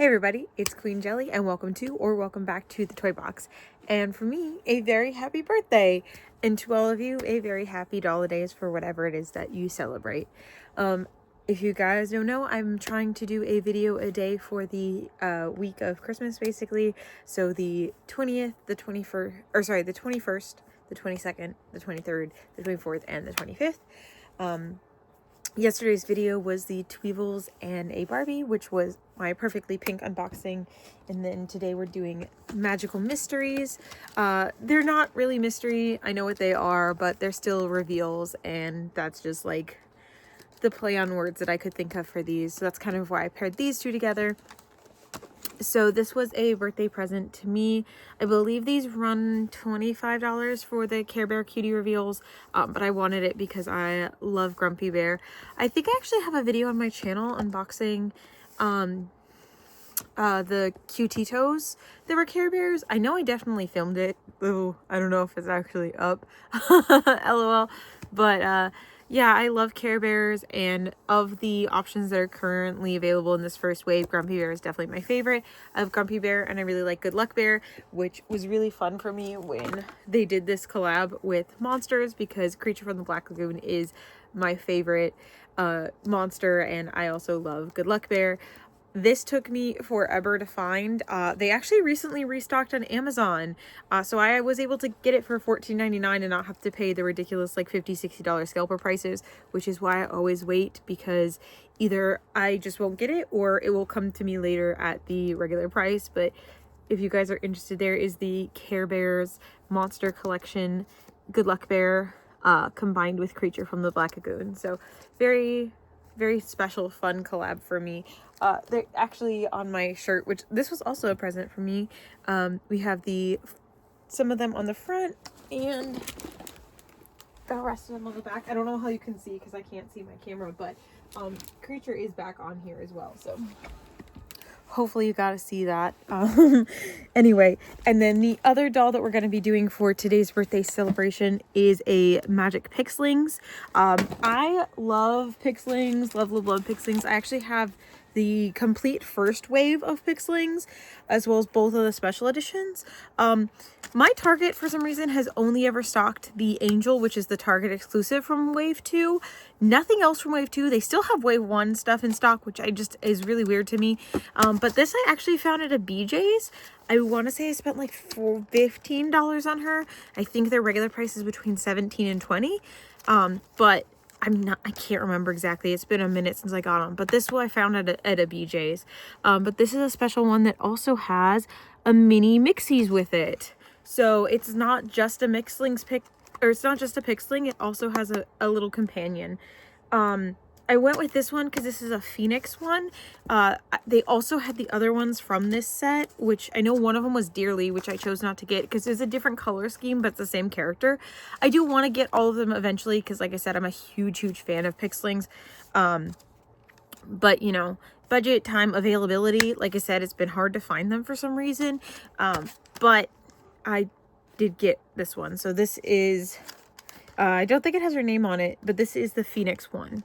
Hey everybody, it's Queen Jelly and welcome to or welcome back to the Toy Box. And for me, a very happy birthday. And to all of you, a very happy holidays for whatever it is that you celebrate. If you guys don't know, I'm trying to do a video a day for the week of Christmas basically. So the 20th, the 21st, the 21st, the 22nd, the 23rd, the 24th, and the 25th. Yesterday's video was the Tweevils and a Barbie, which was my perfectly pink unboxing. And then today we're doing magical mysteries. They're not really mystery. I know what they are, but they're still reveals. And that's just like the play on words that I could think of for these. So that's kind of why I paired these two together. So this was a birthday present to me. I believe these run $25 for the Care Bear cutie reveals, but I wanted it because I love Grumpy Bear. I think I actually have a video on my channel unboxing the Cutitos that were Care Bears. I know I definitely filmed it. Oh, I don't know if it's actually up. LOL. But yeah, I love Care Bears, and of the options that are currently available in this first wave, Grumpy Bear is definitely my favorite. I have Grumpy Bear, and I really like Good Luck Bear, which was really fun for me when they did this collab with Monsters, because Creature from the Black Lagoon is my favorite monster, and I also love Good Luck Bear. This took me forever to find. They actually recently restocked on Amazon. So I was able to get it for $14.99 and not have to pay the ridiculous like $50, $60 scalper prices, which is why I always wait, because either I just won't get it or it will come to me later at the regular price. But if you guys are interested, there is the Care Bears Monster Collection Good Luck Bear combined with Creature from the Black Lagoon. So very special, fun collab for me. They're actually on my shirt, which this was also a present for me. We have some of them on the front and the rest of them on the back. I don't know how you can see because I can't see my camera, but Creature is back on here as well, so hopefully you got to see that. Anyway, and then the other doll that we're going to be doing for today's birthday celebration is a Magic Pixlings. I love Pixlings, love Pixlings. I actually have the complete first wave of Pixlings, as well as both of the special editions. My Target, for some reason, has only ever stocked the Angel, which is the Target exclusive from Wave 2. Nothing else from Wave 2. They still have Wave 1 stuff in stock, which is really weird to me. But this I actually found at a BJ's. I want to say I spent like $15 on her. I think their regular price is between $17 and $20. But I can't remember exactly. It's been a minute since I got them. But this one I found at a BJ's. But this is a special one that also has a mini Mixies with it. So it's not just a it's not just a Pixling, it also has a little companion. I went with this one because this is a Phoenix one. They also had the other ones from this set, which I know one of them was Dearly, which I chose not to get because it's a different color scheme, but it's the same character. I do want to get all of them eventually because, like I said, I'm a huge fan of Pixlings. But, you know, budget, time, availability, like I said, it's been hard to find them for some reason. But I did get this one. So this is, I don't think it has her name on it, but this is the Phoenix one.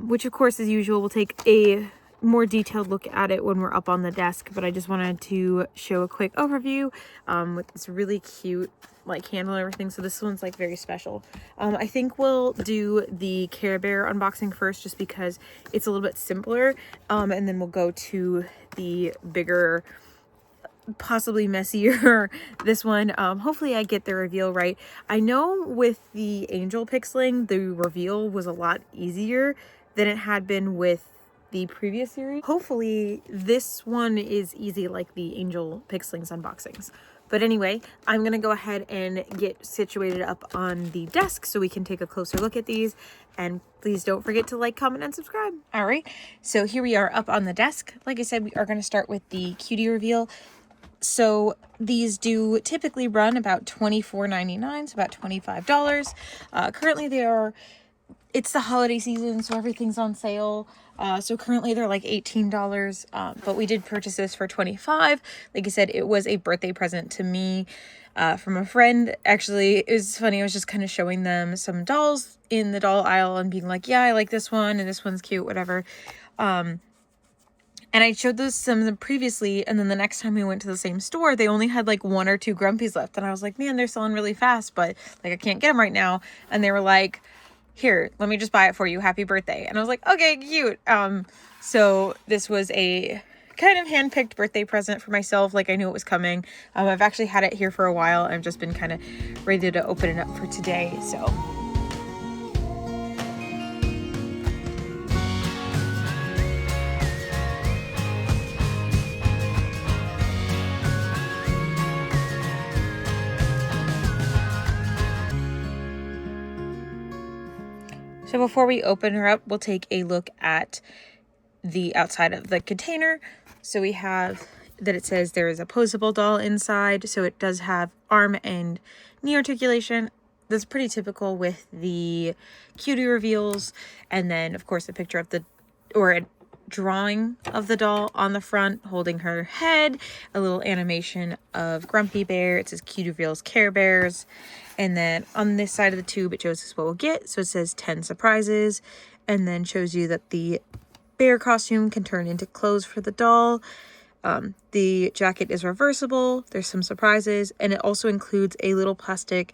Which of course, as usual, we'll take a more detailed look at it when we're up on the desk, but I just wanted to show a quick overview with this really cute like handle and everything. So this one's like very special. I think we'll do the Care Bear unboxing first just because it's a little bit simpler, and then we'll go to the bigger, possibly messier this one. Hopefully I get the reveal right. I know with the Angel Pixling, the reveal was a lot easier than it had been with the previous series. Hopefully this one is easy like the Angel Pixlings unboxings. But anyway, I'm gonna go ahead and get situated up on the desk so we can take a closer look at these. And please don't forget to like, comment, and subscribe. All right, so here we are up on the desk. Like I said, we are gonna start with the cutie reveal. So these do typically run about $24.99, so about $25. Currently it's the holiday season, so everything's on sale. So currently they're like $18, but we did purchase this for $25. Like I said, it was a birthday present to me from a friend. Actually, it was funny. I was just kind of showing them some dolls in the doll aisle and being like, yeah, I like this one and this one's cute, whatever. And I showed those some of them previously, and then the next time we went to the same store, they only had like 1 or 2 Grumpies left. And I was like, man, they're selling really fast, but like I can't get them right now. And they were like, here, let me just buy it for you. Happy birthday. And I was like, okay, cute. So this was a kind of hand-picked birthday present for myself. Like I knew it was coming. I've actually had it here for a while. I've just been kind of ready to open it up for today. So before we open her up, we'll take a look at the outside of the container. So we have that it says there is a posable doll inside. So it does have arm and knee articulation. That's pretty typical with the cutie reveals. And then of course a picture of a drawing of the doll on the front holding her head, a little animation of Grumpy Bear. It says Cutie Reveals Care Bears. And then on this side of the tube, it shows us what we'll get. So it says 10 surprises, and then shows you that the bear costume can turn into clothes for the doll. The jacket is reversible. There's some surprises, and it also includes a little plastic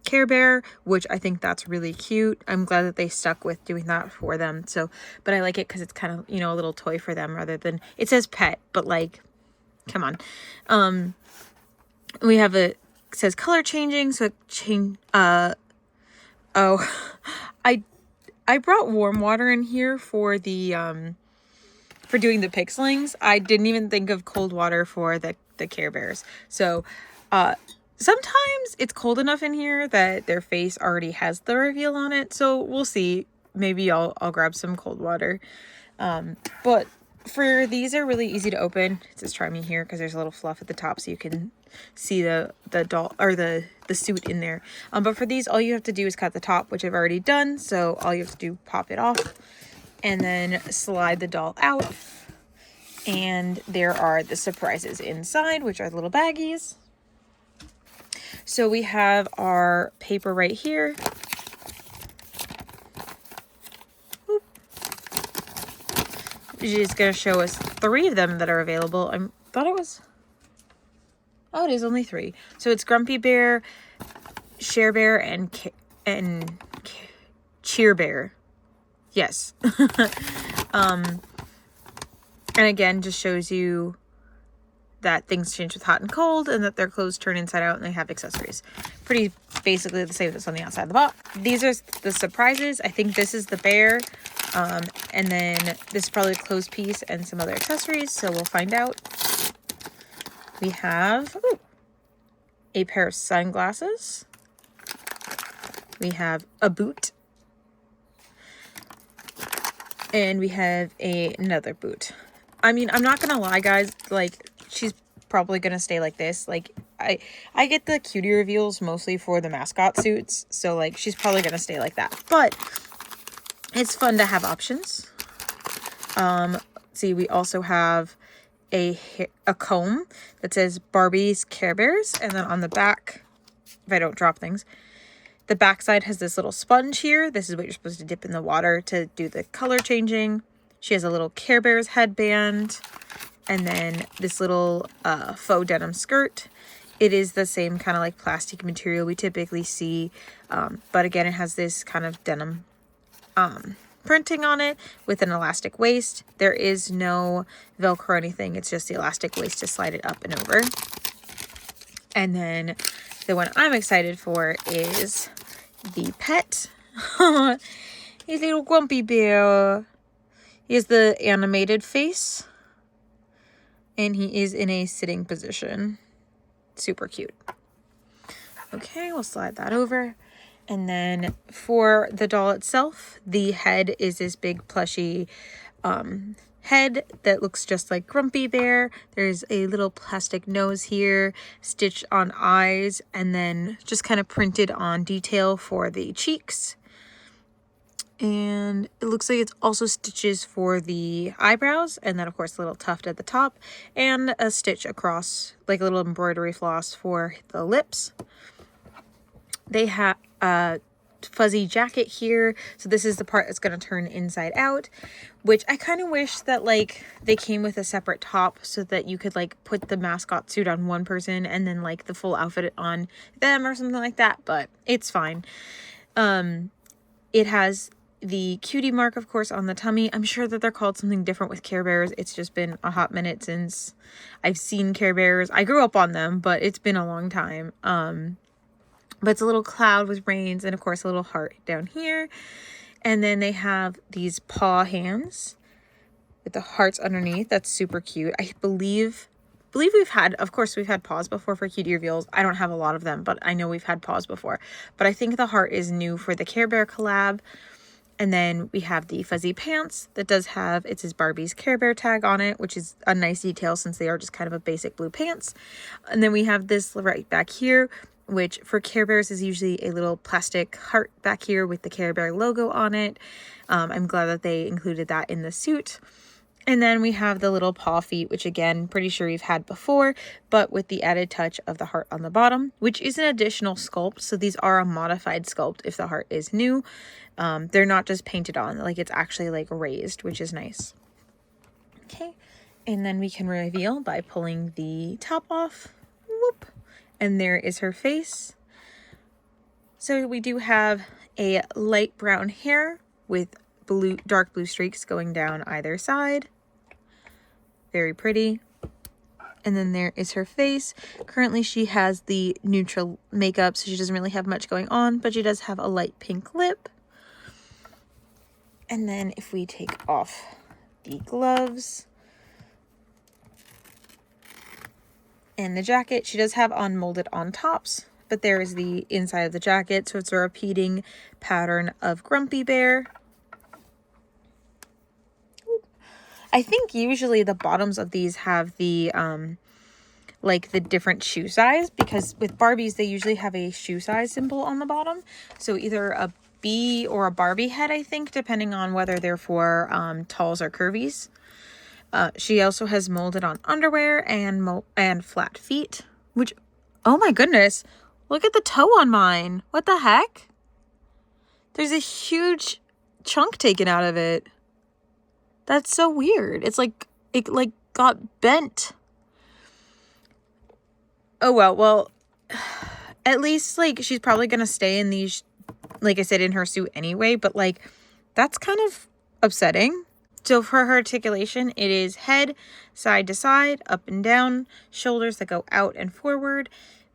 Care Bear, which I think that's really cute. I'm glad that they stuck with doing that for them. So, but I like it because it's kind of, you know, a little toy for them rather than, it says pet, but like, come on. We have it says color changing, so it I brought warm water in here for the for doing the pixelings. I didn't even think of cold water for the Care Bears. So sometimes it's cold enough in here that their face already has the reveal on it. So we'll see. Maybe I'll grab some cold water. But for these are really easy to open. It says try me here because there's a little fluff at the top so you can see the doll or the suit in there. But for these, all you have to do is cut the top, which I've already done. So all you have to do, pop it off and then slide the doll out. And there are the surprises inside, which are little baggies. So we have our paper right here. It's going to show us 3 of them that are available. I thought it was... Oh, it is only 3. So it's Grumpy Bear, Share Bear, and Cheer Bear. Yes. And again, just shows you that things change with hot and cold, and that their clothes turn inside out, and they have accessories. Pretty basically the same that's on the outside of the box. These are the surprises. I think this is the bear. And then this is probably a clothes piece and some other accessories, so we'll find out. We have a pair of sunglasses. We have a boot. And we have another boot. I mean, I'm not gonna lie, guys, like, she's probably gonna stay like this. Like, I get the cutie reveals mostly for the mascot suits, so, like, she's probably gonna stay like that. But it's fun to have options. See, we also have a comb that says Barbie's Care Bears, and then on the back, if I don't drop things, the back side has this little sponge here. This is what you're supposed to dip in the water to do the color changing. She has a little Care Bears headband, and then this little faux denim skirt. It is the same kind of like plastic material we typically see, but again, it has this kind of denim printing on it with an elastic waist. There is no Velcro or anything. It's just the elastic waist to slide it up and over. And then the one I'm excited for is the pet. He's a little Grumpy Bear. He has the animated face. And he is in a sitting position. Super cute. Okay, we'll slide that over. And then for the doll itself, the head is this big plushy head that looks just like Grumpy Bear. There's a little plastic nose here, stitched on eyes, and then just kind of printed on detail for the cheeks. And it looks like it's also stitches for the eyebrows, and then of course a little tuft at the top, and a stitch across, like a little embroidery floss for the lips. They have fuzzy jacket here. So this is the part that's going to turn inside out, which I kind of wish that like they came with a separate top so that you could like put the mascot suit on one person and then like the full outfit on them or something like that, but it's fine. It has the cutie mark, of course, on the tummy. I'm sure that they're called something different with Care Bears. It's just been a hot minute since I've seen Care Bears. I grew up on them, but it's been a long time. But it's a little cloud with rains and, of course, a little heart down here. And then they have these paw hands with the hearts underneath. That's super cute. I believe we've had, of course, we've had paws before for cutie reveals. I don't have a lot of them, but I know we've had paws before. But I think the heart is new for the Care Bear collab. And then we have the fuzzy pants that does have, it says Barbie's Care Bear tag on it, which is a nice detail since they are just kind of a basic blue pants. And then we have this right back here, which for Care Bears is usually a little plastic heart back here with the Care Bear logo on it. I'm glad that they included that in the suit. And then we have the little paw feet, which again, pretty sure we've had before, but with the added touch of the heart on the bottom, which is an additional sculpt. So these are a modified sculpt if the heart is new. They're not just painted on, like it's actually like raised, which is nice. Okay, and then we can reveal by pulling the top off. Whoop. And there is her face. So we do have a light brown hair with dark blue streaks going down either side. Very pretty. And then there is her face. Currently she has the neutral makeup, so she doesn't really have much going on, but she does have a light pink lip. And then if we take off the gloves and the jacket, she does have unmolded on tops, but there is the inside of the jacket. So it's a repeating pattern of Grumpy Bear. I think usually the bottoms of these have the, like the different shoe size, because with Barbies, they usually have a shoe size symbol on the bottom. So either a B or a Barbie head, I think, depending on whether they're for talls or curvies. She also has molded on underwear and flat feet, which, oh my goodness, look at the toe on mine. What the heck? There's a huge chunk taken out of it. That's so weird. It's like, it like got bent. Oh, well, at least like she's probably going to stay in these, like I said, in her suit anyway, but like that's kind of upsetting. So for her articulation, it is head, side to side, up and down, shoulders that go out and forward,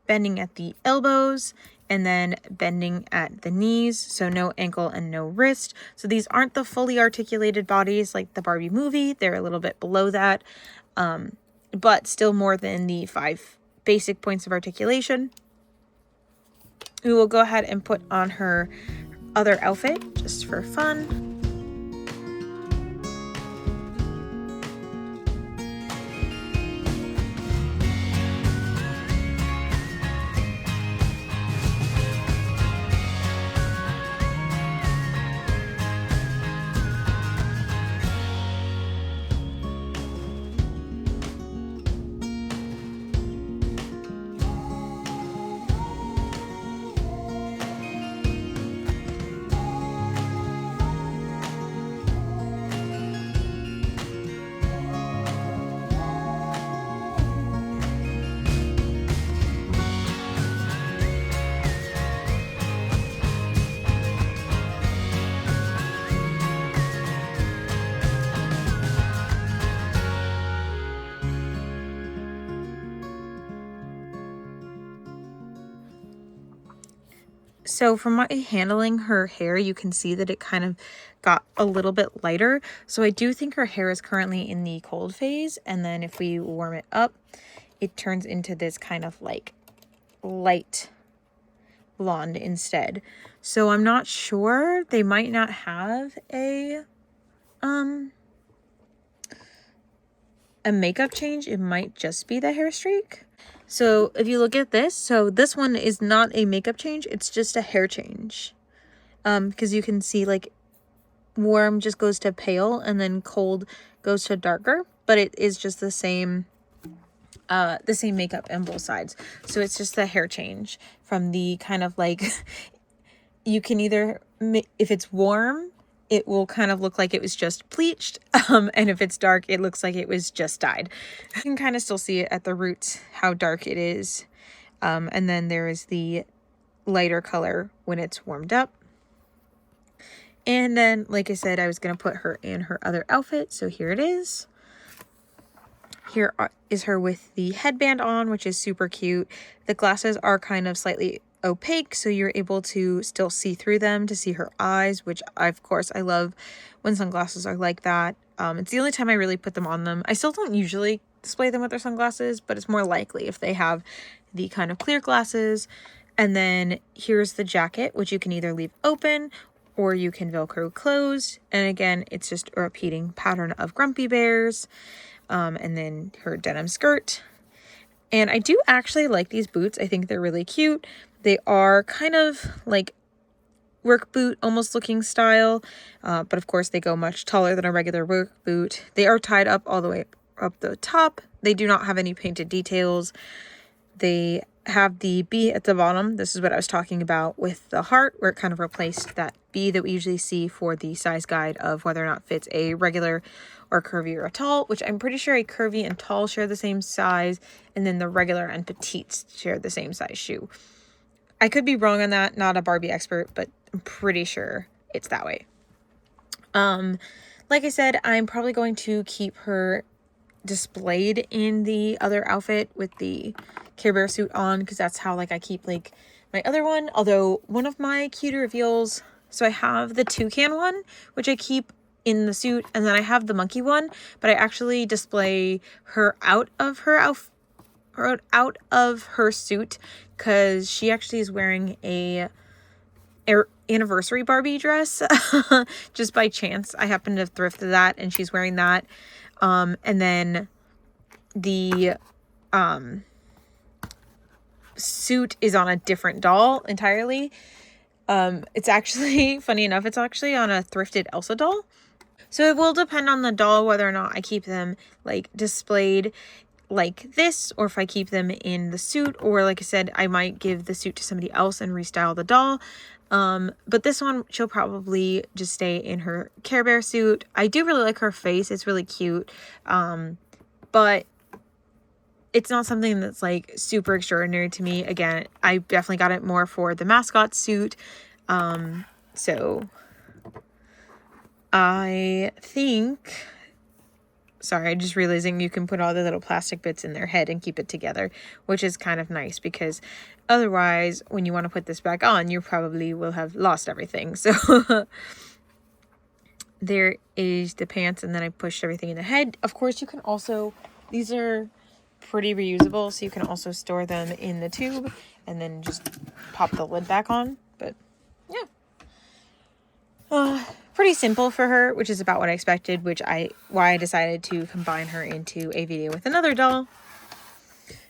bending at the elbows, and then bending at the knees. So no ankle and no wrist. So these aren't the fully articulated bodies like the Barbie movie. They're a little bit below that, but still more than the 5 basic points of articulation. We will go ahead and put on her other outfit just for fun. So from my handling her hair, you can see that it kind of got a little bit lighter. So I do think her hair is currently in the cold phase. And then if we warm it up, it turns into this kind of like light blonde instead. So I'm not sure. They might not have a makeup change. It might just be the hair streak. So if you look at this, so this one is not a makeup change, it's just a hair change. Because you can see like warm just goes to pale and then cold goes to darker, but it is just the same makeup on both sides. So it's just the hair change from the kind of like you can either, if it's warm, it will kind of look like it was just bleached. And if it's dark, it looks like it was just dyed. You can kind of still see it at the roots, how dark it is. And then there is the lighter color when it's warmed up. And then, like I said, I was going to put her in her other outfit. So here it is. Here is her with the headband on, which is super cute. The glasses are kind of slightly opaque, so you're able to still see through them to see her eyes, which of course I love when sunglasses are like that. It's the only time I really put them on them. I still don't usually display them with their sunglasses, but it's more likely if they have the kind of clear glasses. And then here's the jacket, which you can either leave open or you can Velcro closed. And again, it's just a repeating pattern of grumpy bears. And then her denim skirt. And I do actually like these boots. I think they're really cute. They are kind of like work boot almost looking style. But of course they go much taller than a regular work boot. They are tied up all the way up the top. They do not have any painted details. They have the B at the bottom. This is what I was talking about with the heart, where it kind of replaced that B that we usually see for the size guide of whether or not fits a regular or curvy or a tall, which I'm pretty sure a curvy and tall share the same size, and then the regular and petites share the same size shoe. I could be wrong on that, not a Barbie expert, but I'm pretty sure it's that way. Like I said, I'm probably going to keep her displayed in the other outfit with the Care Bear suit on, because that's how like I keep like my other one. Although one of my cuter reveals, so I have the toucan one, which I keep in the suit, and then I have the monkey one, but I actually display her out of her out of her suit, because she actually is wearing a anniversary Barbie dress. Just by chance I happened to thrift that, and she's wearing that. And then the suit is on a different doll entirely. It's actually, funny enough, it's actually on a thrifted Elsa doll. So it will depend on the doll whether or not I keep them like displayed like this, or if I keep them in the suit, or like I said, I might give the suit to somebody else and restyle the doll. But this one, she'll probably just stay in her Care Bear suit. I do really like her face. It's really cute. But it's not something that's like super extraordinary to me. Again, I definitely got it more for the mascot suit. So I think, sorry, I'm just realizing you can put all the little plastic bits in their head and keep it together, which is kind of nice, because otherwise when you want to put this back on, you probably will have lost everything. So there is the pants, and then I pushed everything in the head. Of course, you can also, these are pretty reusable, so you can also store them in the tube and then just pop the lid back on. But yeah, pretty simple for her, which is about what I expected, why I decided to combine her into a video with another doll,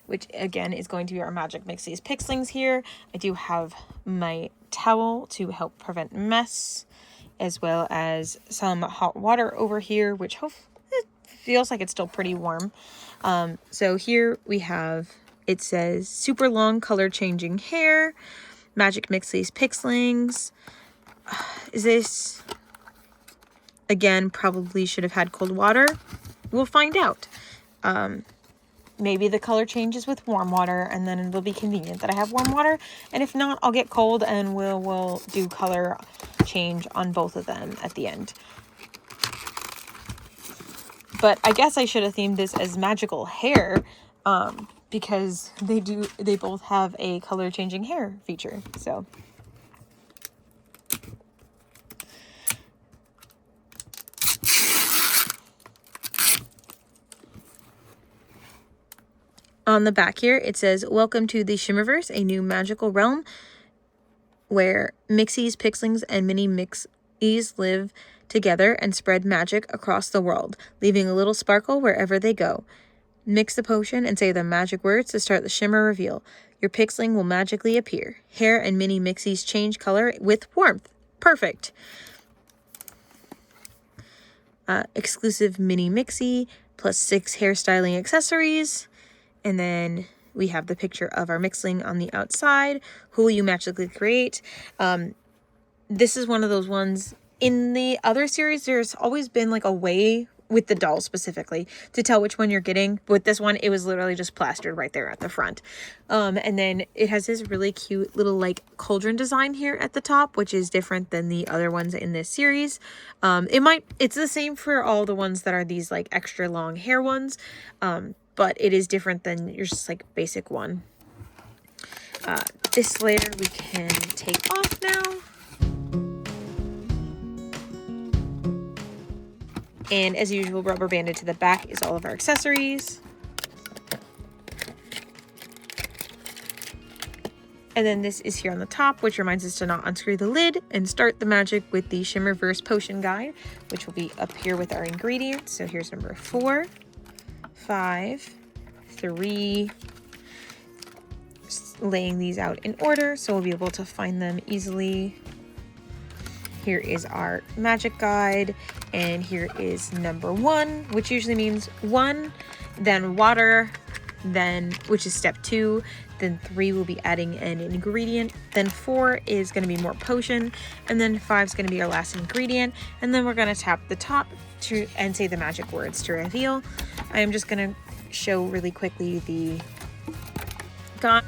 which again is going to be our Magic Mixies Pixlings here. I do have my towel to help prevent mess, as well as some hot water over here, which it feels like it's still pretty warm. So here we have, it says super long color changing hair, Magic Mixies Pixlings. Is this, again, probably should have had cold water. We'll find out. Maybe the color changes with warm water, and then it'll be convenient that I have warm water. And if not, I'll get cold and we'll do color change on both of them at the end. But I guess I should have themed this as magical hair, because they both have a color changing hair feature. So on the back here, it says, "Welcome to the Shimmerverse, a new magical realm where Mixies, Pixlings, and mini Mixies live together and spread magic across the world, leaving a little sparkle wherever they go. Mix the potion and say the magic words to start the shimmer reveal. Your Pixling will magically appear. Hair and mini Mixies change color with warmth." Perfect. Exclusive mini Mixie plus 6 hairstyling accessories. And then we have the picture of our Mixling on the outside. Who will you magically create? this is one of those ones. In the other series, there's always been like a way with the doll specifically to tell which one you're getting. With this one, it was literally just plastered right there at the front. And then it has this really cute little like cauldron design here at the top, which is different than the other ones in this series. It's the same for all the ones that are these like extra long hair ones, but it is different than your just like basic one. This layer we can take off now. And as usual, rubber banded to the back is all of our accessories. And then this is here on the top, which reminds us to not unscrew the lid and start the magic with the Shimmerverse Potion Guide, which will be up here with our ingredients. So here's number 4, 5, 3, just laying these out in order so we'll be able to find them easily. Here is our magic guide, and here is number 1, which usually means 1, then water, then, which is step 2, then 3 will be adding an ingredient, then 4 is going to be more potion, and then 5 is going to be our last ingredient, and then we're going to tap the top and say the magic words to reveal. I am just going to show really quickly the guide.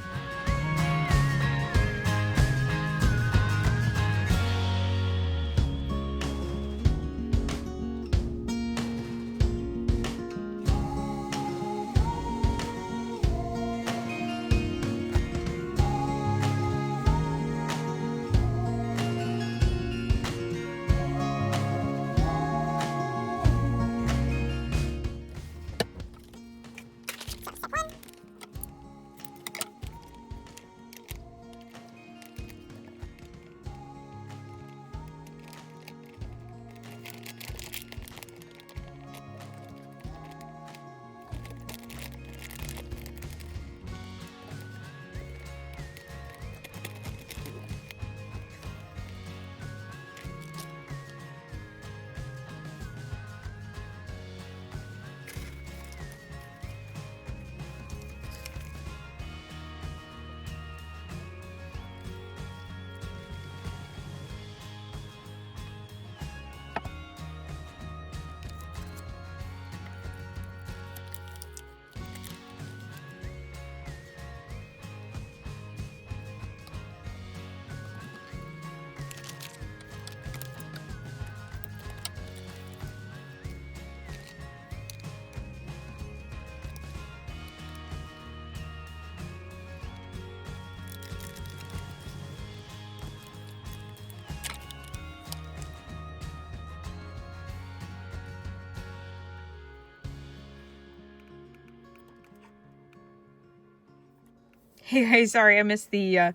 Hey guys, sorry I missed the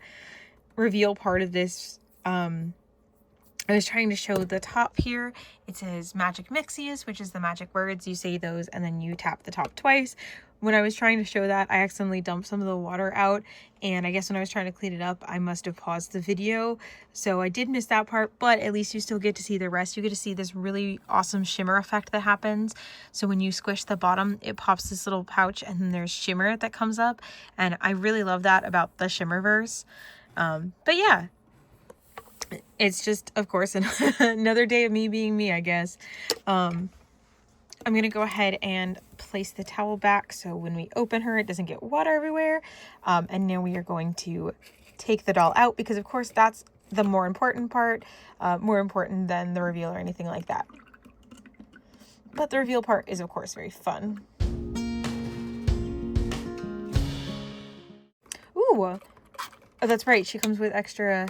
reveal part of this. I was trying to show the top here. It says Magic Mixies, which is the magic words. You say those and then you tap the top twice. When I was trying to show that, I accidentally dumped some of the water out, and I guess when I was trying to clean it up, I must have paused the video. So I did miss that part, but at least you still get to see the rest. You get to see this really awesome shimmer effect that happens. So when you squish the bottom, it pops this little pouch and then there's shimmer that comes up. And I really love that about the Shimmerverse. But yeah, it's just, of course, another day of me being me, I guess. I'm going to go ahead and place the towel back so when we open her, it doesn't get water everywhere. And now we are going to take the doll out because, of course, that's the more important part, more important than the reveal or anything like that. But the reveal part is, of course, very fun. Ooh, oh, that's right. She comes with extra,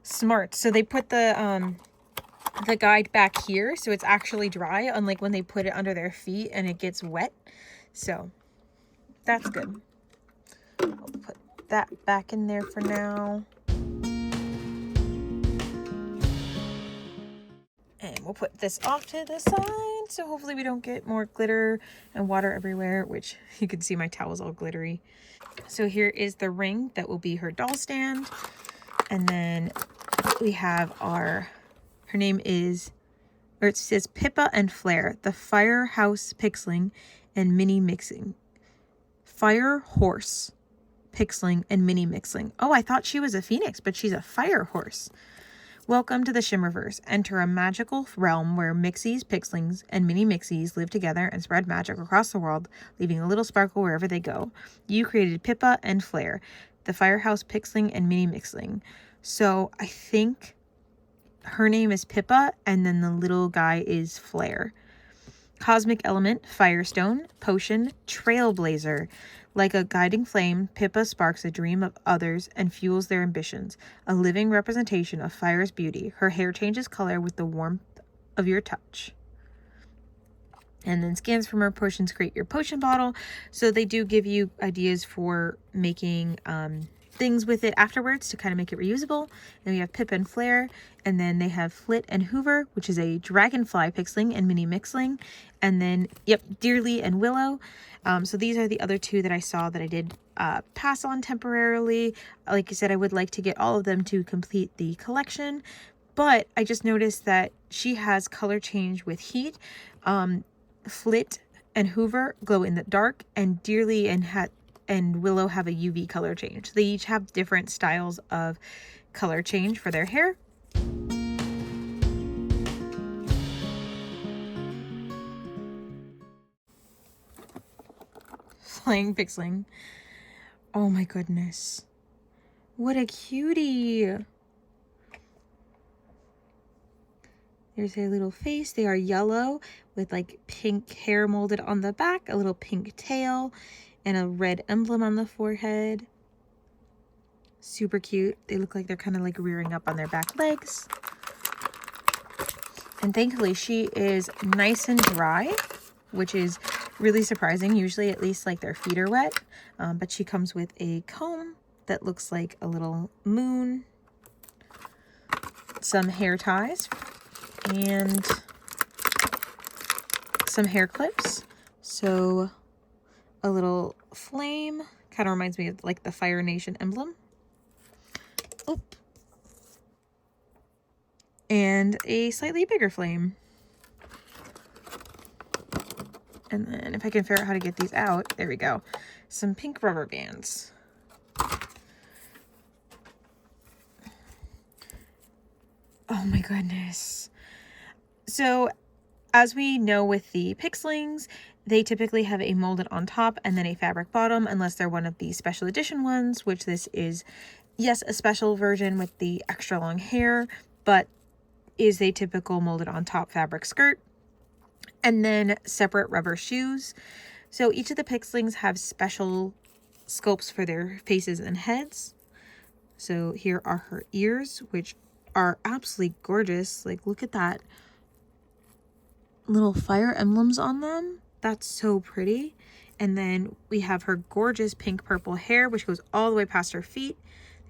smart. So they put the guide back here so it's actually dry, unlike when they put it under their feet and it gets wet. So that's good. I'll put that back in there for now. And we'll put this off to the side so hopefully we don't get more glitter and water everywhere, which you can see my towel's all glittery. So here is the ring that will be her doll stand. And then we have her name is, or it says Pippa and Flair, the Firehouse Pixling and Mini Mixing. Firehorse Pixling, and Mini Mixling. Oh, I thought she was a phoenix, but she's a fire horse. Welcome to the Shimmerverse. Enter a magical realm where Mixies, Pixlings, and Mini Mixies live together and spread magic across the world, leaving a little sparkle wherever they go. You created Pippa and Flare, the Firehouse Pixling and Mini Mixling. So I think her name is Pippa, and then the little guy is Flare. Cosmic element, Firestone, Potion, Trailblazer. Like a guiding flame, Pippa sparks a dream of others and fuels their ambitions. A living representation of fire's beauty. Her hair changes color with the warmth of your touch. And then scans from her potions create your potion bottle. So they do give you ideas for making things with it afterwards to kind of make it reusable. And we have Pippa and Flare, and then they have Flit and Hoover, which is a dragonfly pixling and mini mixling, and then Dearly and Willow. So these are the other two that I saw that I did pass on temporarily. Like I said, I would like to get all of them to complete the collection, but I just noticed that she has color change with heat. Flit and Hoover glow in the dark, and Dearly and Willow have a UV color change. They each have different styles of color change for their hair. Flying Pixling. Oh my goodness. What a cutie. There's their little face. They are yellow with like pink hair molded on the back, a little pink tail, and a red emblem on the forehead. Super cute. They look like they're kind of like rearing up on their back legs. And thankfully she is nice and dry, which is really surprising. Usually at least like their feet are wet, but she comes with a comb that looks like a little moon, some hair ties, and some hair clips. So a little flame, kind of reminds me of like the Fire Nation emblem. Oop. And a slightly bigger flame. And then if I can figure out how to get these out, there we go. Some pink rubber bands. Oh my goodness. So as we know with the Pixlings, they typically have a molded on top and then a fabric bottom, unless they're one of the special edition ones, which this is, yes, a special version with the extra long hair, but is a typical molded on top fabric skirt. And then separate rubber shoes. So each of the Pixlings have special sculpts for their faces and heads. So here are her ears, which are absolutely gorgeous. Like, look at that. Little fire emblems on them. That's so pretty. And then we have her gorgeous pink purple hair, which goes all the way past her feet.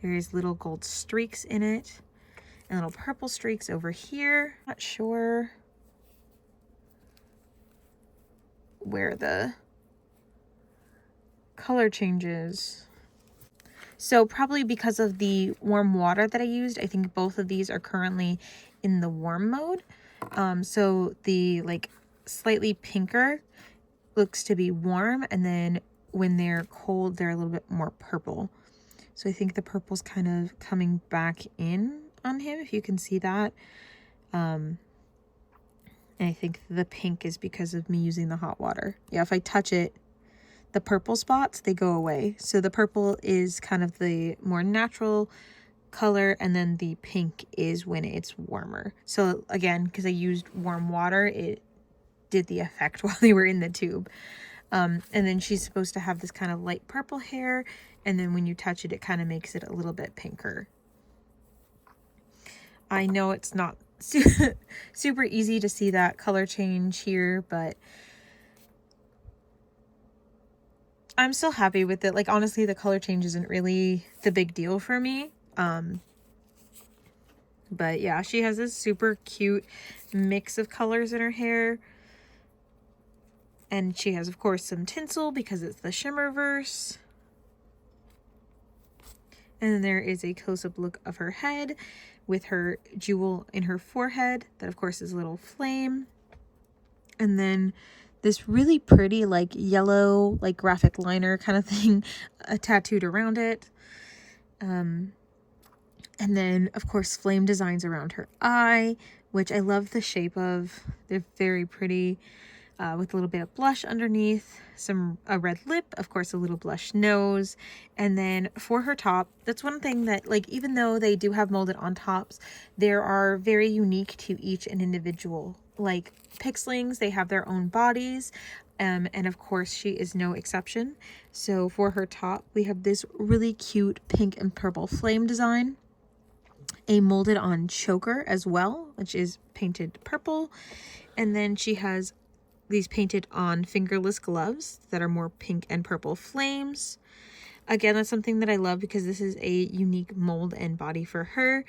There's little gold streaks in it. And little purple streaks over here. Not sure where the color changes. So probably because of the warm water that I used, I think both of these are currently in the warm mode. So the like slightly pinker looks to be warm, and then when they're cold, they're a little bit more purple. So I think the purple's kind of coming back in on him, if you can see that. And I think the pink is because of me using the hot water. Yeah, if I touch it, the purple spots, they go away. So the purple is kind of the more natural color, and then the pink is when it's warmer. So again, because I used warm water, it did the effect while they were in the tube. And then she's supposed to have this kind of light purple hair, and then when you touch it, it kind of makes it a little bit pinker. I know it's not super easy to see that color change here, but I'm still happy with it. Like, honestly, the color change isn't really the big deal for me. But yeah, she has this super cute mix of colors in her hair. And she has, of course, some tinsel because it's the Shimmerverse. And then there is a close-up look of her head with her jewel in her forehead. That, of course, is a little flame. And then this really pretty like yellow like graphic liner kind of thing tattooed around it. And then of course flame designs around her eye, which I love the shape of. They're very pretty, with a little bit of blush underneath, a red lip, of course a little blush nose. And then for her top, that's one thing that, like, even though they do have molded on tops, there are very unique to each and individual. Like Pixlings, they have their own bodies, and of course she is no exception. So for her top, we have this really cute pink and purple flame design, a molded on choker as well, which is painted purple, and then she has these painted on fingerless gloves that are more pink and purple flames. Again, that's something that I love because this is a unique mold and body for her.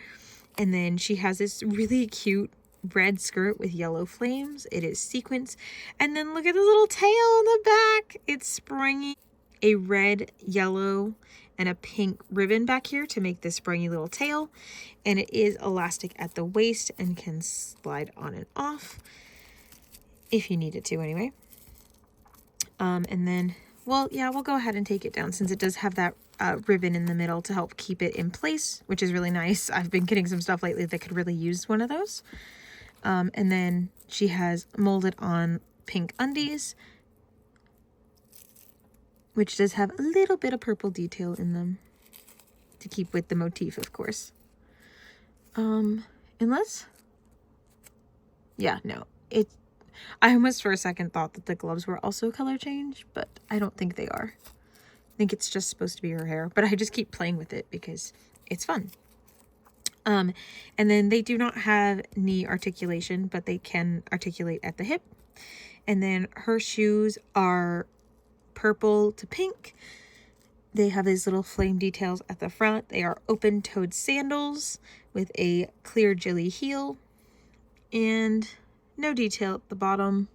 And then she has this really cute red skirt with yellow flames. It is sequins. And then look at the little tail in the back. It's springy. A red, yellow, and a pink ribbon back here to make this springy little tail. And it is elastic at the waist and can slide on and off if you need it to anyway. And then, well, yeah, we'll go ahead and take it down since it does have that ribbon in the middle to help keep it in place, which is really nice. I've been getting some stuff lately that could really use one of those. And then she has molded on pink undies, which does have a little bit of purple detail in them to keep with the motif, of course. Unless, yeah, no, I almost for a second thought that the gloves were also color change, but I don't think they are. I think it's just supposed to be her hair, but I just keep playing with it because it's fun. And then they do not have knee articulation, but they can articulate at the hip. And then her shoes are purple to pink. They have these little flame details at the front. They are open-toed sandals with a clear jelly heel and no detail at the bottom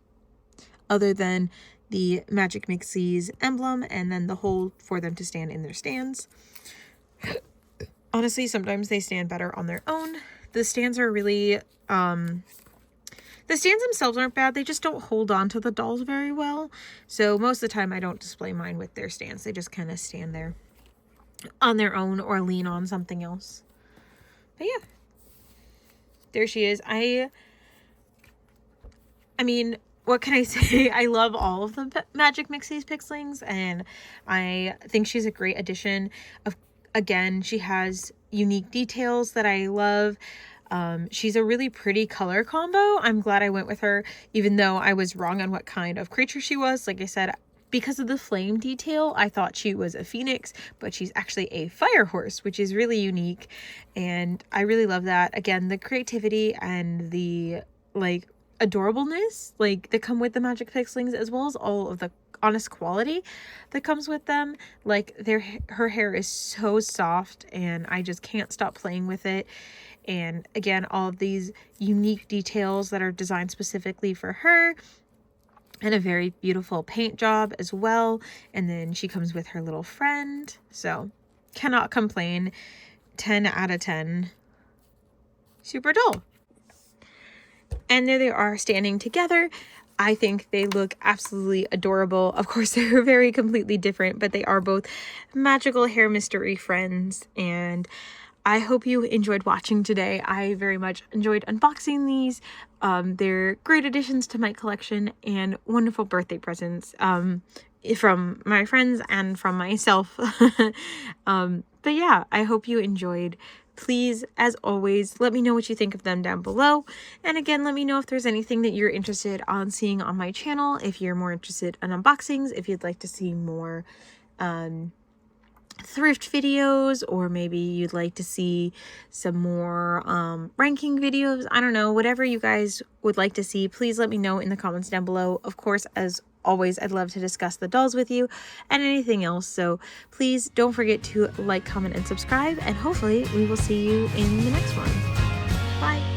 other than the Magic Mixies emblem and then the hole for them to stand in their stands. Honestly, sometimes they stand better on their own. The stands are really, the stands themselves aren't bad. They just don't hold on to the dolls very well. So most of the time I don't display mine with their stands. They just kind of stand there on their own or lean on something else. But yeah, there she is. I mean, what can I say? I love all of the Magic Mixies Pixlings, and I think she's a great addition. Again, she has unique details that I love. She's a really pretty color combo. I'm glad I went with her, even though I was wrong on what kind of creature she was. Like I said, because of the flame detail, I thought she was a phoenix, but she's actually a fire horse, which is really unique. And I really love that. Again, the creativity and the, like, adorableness like that come with the Magic Pixlings, as well as all of the honest quality that comes with them. Like her hair is so soft and I just can't stop playing with it. And again, all of these unique details that are designed specifically for her, and a very beautiful paint job as well. And then she comes with her little friend, so cannot complain. 10 out of 10. Super doll. And there they are standing together. I think they look absolutely adorable. Of course, they're very completely different, but they are both magical hair mystery friends. And I hope you enjoyed watching today. I very much enjoyed unboxing these. They're great additions to my collection and wonderful birthday presents from my friends and from myself. But yeah, I hope you enjoyed. Please, as always, let me know what you think of them down below. And again, let me know if there's anything that you're interested on seeing on my channel. If you're more interested in unboxings, if you'd like to see more thrift videos, or maybe you'd like to see some more ranking videos. I don't know, whatever you guys would like to see, please let me know in the comments down below. Of course, as always, I'd love to discuss the dolls with you and anything else. So please don't forget to like, comment, and subscribe. And hopefully we will see you in the next one. Bye.